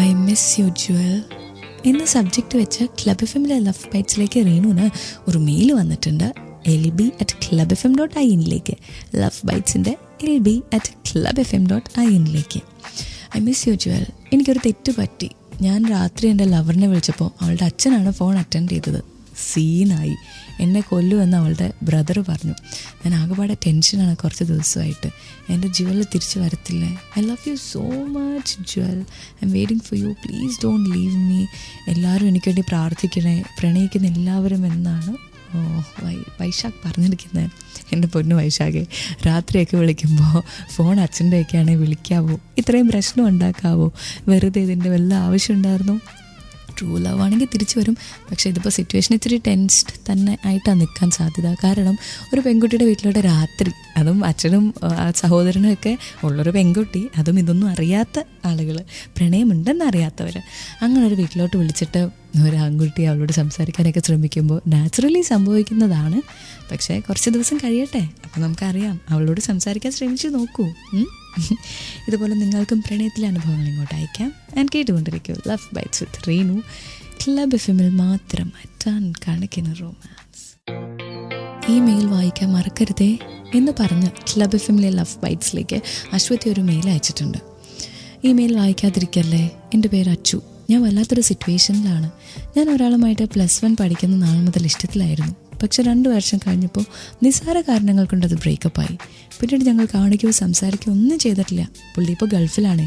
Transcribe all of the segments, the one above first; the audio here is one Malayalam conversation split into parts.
ഐ മിസ് യു ജുവൽ എന്ന സബ്ജക്റ്റ് വെച്ച് ക്ലബ് എഫ് എമ്മിലെ ലവ് ബൈറ്റ്സിലേക്ക് റീനുവിന് ഒരു മെയിൽ വന്നിട്ടുണ്ട്. lb@clubfm.in ലവ് ബൈറ്റ്സിൻ്റെ lb@clubfm.in. I miss you Jewel. എനിക്കൊരു തെറ്റ് പറ്റി. ഞാൻ രാത്രി എൻ്റെ ലവറിനെ വിളിച്ചപ്പോൾ അവളുടെ അച്ഛനാണ് ഫോൺ അറ്റൻഡ് ചെയ്തത്. സീനായി. എന്നെ കൊല്ലുമെന്ന് അവളുടെ ബ്രദർ പറഞ്ഞു. ഞാൻ ആകെപ്പാടെ ടെൻഷനാണ് കുറച്ച് ദിവസമായിട്ട്. എൻ്റെ ജുവൽ തിരിച്ച് വരത്തില്ലേ? I love you so much Jewel. I am waiting for you. Please don't leave me. എല്ലാവരും എനിക്ക് വേണ്ടി പ്രാർത്ഥിക്കണേ, പ്രണയിക്കുന്ന എല്ലാവരും എന്നാണ് വൈശാഖ് പറഞ്ഞിരിക്കുന്നത്. എൻ്റെ പൊന്നു വൈശാഖെ, രാത്രിയൊക്കെ വിളിക്കുമ്പോൾ ഫോൺ അച്ഛൻ്റെയൊക്കെയാണെങ്കിൽ വിളിക്കാവോ? ഇത്രയും പ്രശ്നം ഉണ്ടാക്കാവോ? വെറുതെ ഇതിൻ്റെ വല്ല ആവശ്യം ഉണ്ടായിരുന്നു? ട്രൂ ലവ് ആണെങ്കിൽ തിരിച്ചു വരും. പക്ഷേ ഇതിപ്പോൾ സിറ്റുവേഷൻ ഇച്ചിരി ടെൻസ്ഡ് തന്നെ ആയിട്ടാണ് നിൽക്കാൻ സാധ്യത. കാരണം ഒരു പെൺകുട്ടിയുടെ വീട്ടിലോട്ട് രാത്രി, അതും അച്ഛനും സഹോദരനും ഒക്കെ ഉള്ളൊരു പെൺകുട്ടി, അതും ഇതൊന്നും അറിയാത്ത ആളുകൾ, പ്രണയമുണ്ടെന്ന് അറിയാത്തവർ, അങ്ങനെ ഒരു വീട്ടിലോട്ട് വിളിച്ചിട്ട് ഒരു ആൺകുട്ടി അവളോട് സംസാരിക്കാനൊക്കെ ശ്രമിക്കുമ്പോൾ നാച്ചുറലി സംഭവിക്കുന്നതാണ്. പക്ഷേ കുറച്ച് ദിവസം കഴിയട്ടെ, അപ്പോൾ നമുക്കറിയാം. അവളോട് സംസാരിക്കാൻ ശ്രമിച്ചു നോക്കൂ. ഇതുപോലെ നിങ്ങൾക്കും പ്രണയത്തിലെ അനുഭവങ്ങൾ ഇങ്ങോട്ട് അയക്കാം. ഞാൻ കേട്ടുകൊണ്ടിരിക്കൂ love bites with Reenu. Club F എമ്മിൽ മാത്രം ടൺ കണക്കിന് റൊമാൻസ്. മെയിൽ വായിക്കാൻ മറക്കരുതേ എന്ന് പറഞ്ഞ് ക്ലബ് എഫ് എമ്മിലെ ലവ് ബൈറ്റ്സിലേക്ക് അശ്വതി ഒരു മെയിൽ അയച്ചിട്ടുണ്ട്. മെയിൽ വായിക്കാതിരിക്കല്ലേ. എൻ്റെ പേര് അച്ചു. ഞാൻ വല്ലാത്തൊരു സിറ്റുവേഷനിലാണ്. ഞാൻ ഒരാളുമായിട്ട് +1 പഠിക്കുന്ന നാൾ മുതൽ ഇഷ്ടത്തിലായിരുന്നു. പക്ഷെ 2 വർഷം കഴിഞ്ഞപ്പോൾ നിസ്സാര കാരണങ്ങൾ കൊണ്ടത് ബ്രേക്കപ്പായി. പിന്നീട് ഞങ്ങൾ കാണുകയോ സംസാരിക്കുകയോ ഒന്നും ചെയ്തിട്ടില്ല. പുള്ളി ഇപ്പോൾ ഗൾഫിലാണ്.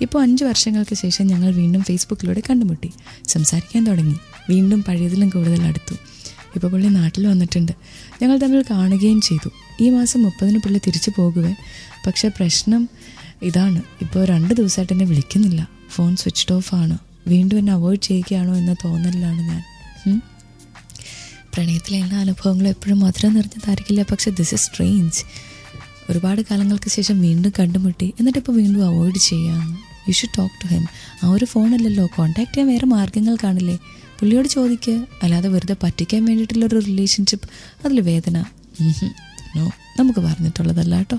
ഇപ്പോൾ 5 വർഷങ്ങൾക്ക് ശേഷം ഞങ്ങൾ വീണ്ടും ഫേസ്ബുക്കിലൂടെ കണ്ടുമുട്ടി, സംസാരിക്കാൻ തുടങ്ങി. വീണ്ടും പഴയതിലും കൂടുതൽ അടുത്തു. ഇപ്പോൾ പുള്ളി നാട്ടിൽ വന്നിട്ടുണ്ട്. ഞങ്ങൾ തമ്മിൽ കാണുകയും ചെയ്തു. ഈ മാസം 30-ന് പുള്ളി തിരിച്ചു പോകുവേ. പക്ഷേ പ്രശ്നം ഇതാണ്, ഇപ്പോൾ 2 ദിവസമായിട്ട് എന്നെ വിളിക്കുന്നില്ല. ഫോൺ സ്വിച്ച്ഡ് ഓഫ് ആണ്. വീണ്ടും എന്നെ അവോയ്ഡ് ചെയ്യുകയാണോ എന്ന തോന്നലിലാണ് ഞാൻ. പ്രണയത്തിലെ എല്ലാ അനുഭവങ്ങളും എപ്പോഴും മധുരം നിറഞ്ഞതായിരിക്കില്ല. പക്ഷേ ദിസ് ഇസ് സ്ട്രേഞ്ച്. ഒരുപാട് കാലങ്ങൾക്ക് ശേഷം വീണ്ടും കണ്ടുമുട്ടി, എന്നിട്ടിപ്പോൾ വീണ്ടും അവോയ്ഡ് ചെയ്യാമെന്ന്. You should talk to him. ആ ഒരു ഫോണല്ലല്ലോ, കോൺടാക്ട് ചെയ്യാൻ വേറെ മാർഗ്ഗങ്ങൾ കാണില്ലേ? പുള്ളിയോട് ചോദിക്കുക. അല്ലാതെ വെറുതെ പറ്റിക്കാൻ വേണ്ടിയിട്ടുള്ളൊരു റിലേഷൻഷിപ്പ്, അതിൽ വേദന നോ, നമുക്ക് പറഞ്ഞിട്ടുള്ളതല്ല കേട്ടോ.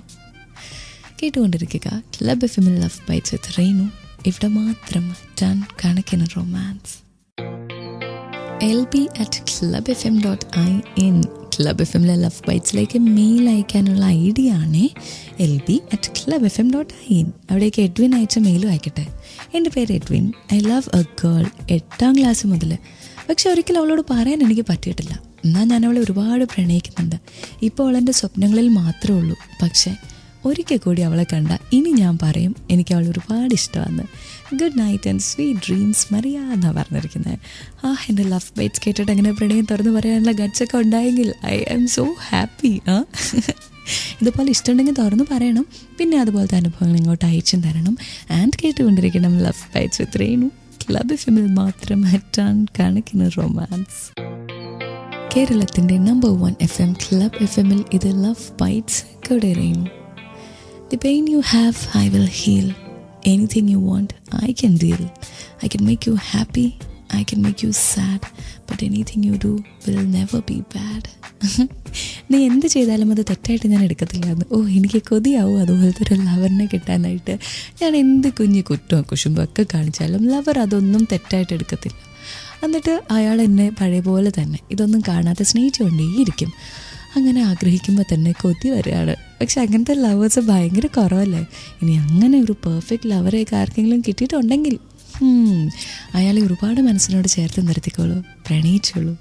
കേട്ടുകൊണ്ടിരിക്കുക ക്ലബ് എഫ് എമ്മിൽ ലവ് ബൈറ്റ്സ് വിത്ത് റീനു. ഇവിടെ മാത്രം ടൺ കണക്കിന് റൊമാൻസ്. lb@clubfm.in ക്ലബ് എഫ് എമ്മിലെ ലവ് ബൈറ്റ്സിലേക്ക് മെയിൽ അയക്കാനുള്ള ഐഡിയ ആണ് lb@clubfm.in. അവിടേക്ക് എഡ്വിൻ അയച്ച മെയിലും അയക്കട്ടെ. എൻ്റെ പേര് Edwin. I love A girl 8ാം class മുതൽ. പക്ഷെ ഒരിക്കലും അവളോട് പറയാൻ എനിക്ക് പറ്റിയിട്ടില്ല. എന്നാൽ ഞാൻ അവളെ ഒരുപാട് പ്രണയിക്കുന്നുണ്ട്. ഇപ്പോൾ അവളെൻ്റെ സ്വപ്നങ്ങളിൽ മാത്രമേ ഉള്ളൂ. പക്ഷേ ഒരിക്കൽ കൂടി അവളെ കണ്ട ഇനി ഞാൻ പറയും എനിക്ക് അവൾ ഒരുപാട് ഇഷ്ടമാണ്. Good night and sweet dreams Mariya എന്നാണ് പറഞ്ഞിരിക്കുന്നത്. എൻ്റെ ലവ് ബൈറ്റ്സ് കേട്ടിട്ട് അങ്ങനെ പ്രണയം തുറന്ന് പറയാനുള്ള ഗട്ട്സൊക്കെ ഉണ്ടായെങ്കിൽ ഐ ആം സോ ഹാപ്പി. ഇതുപോലെ ഇഷ്ടമുണ്ടെങ്കിൽ തുറന്ന് പറയണം. പിന്നെ അതുപോലത്തെ അനുഭവങ്ങൾ ഇങ്ങോട്ട് അയച്ചും തരണം. ആൻഡ് കേട്ടുകൊണ്ടിരിക്കണം love bites with Reenu. Club F എമ്മിൽ മാത്രം ടൺ കണക്കിന് റൊമാൻസ്. കേരളത്തിൻ്റെ നമ്പർ 1 FM ക്ലബ് എഫ് എമ്മിൽ ഇത് ലവ് ബൈറ്റ്സ്. കൂടെ Reenu. The pain you have, I will heal. Anything you want, I can deal. I can make you happy, I can make you sad. But anything you do will never be bad. നീ എന്ത് ചെയ്താലും അത് തെറ്റായിട്ട് ഞാൻ എടുക്കത്തില്ലായിരുന്നു. എനിക്ക് കൊതിയാവും അതുപോലത്തെ ഒരു ലവറിനെ കിട്ടാനായിട്ട്. ഞാൻ എന്ത് കുഞ്ഞു കുറ്റവും കുശുമ്പും ഒക്കെ കാണിച്ചാലും ലവർ അതൊന്നും തെറ്റായിട്ട് എടുക്കത്തില്ല. എന്നിട്ട് അയാൾ എന്നെ പഴയ പോലെ തന്നെ ഇതൊന്നും കാണാതെ സ്നേഹിച്ചുകൊണ്ടേയിരിക്കും. അങ്ങനെ ആഗ്രഹിക്കുമ്പോൾ തന്നെ കൊതി വരികയാണ്. പക്ഷെ അങ്ങനത്തെ ലവേഴ്സ് ഭയങ്കര കുറവല്ലേ. ഇനി അങ്ങനെ ഒരു പെർഫെക്റ്റ് ലവറേക്ക് ആർക്കെങ്കിലും കിട്ടിയിട്ടുണ്ടെങ്കിൽ അയാളെ ഒരുപാട് മനസ്സിനോട് ചേർത്ത് നിർത്തിക്കോളൂ, പ്രണയിച്ചോളൂ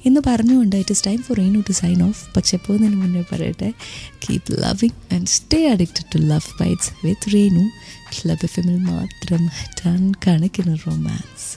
എന്ന് പറഞ്ഞുകൊണ്ട് it is time for Reenu to sign off. പക്ഷെ പോകുന്നതിന് മുന്നേ പറയട്ടെ, keep loving and stay addicted to love bites with Reenu. Club F എമ്മിൽ മാത്രം ടൺ കണക്കിന് റൊമാൻസ്.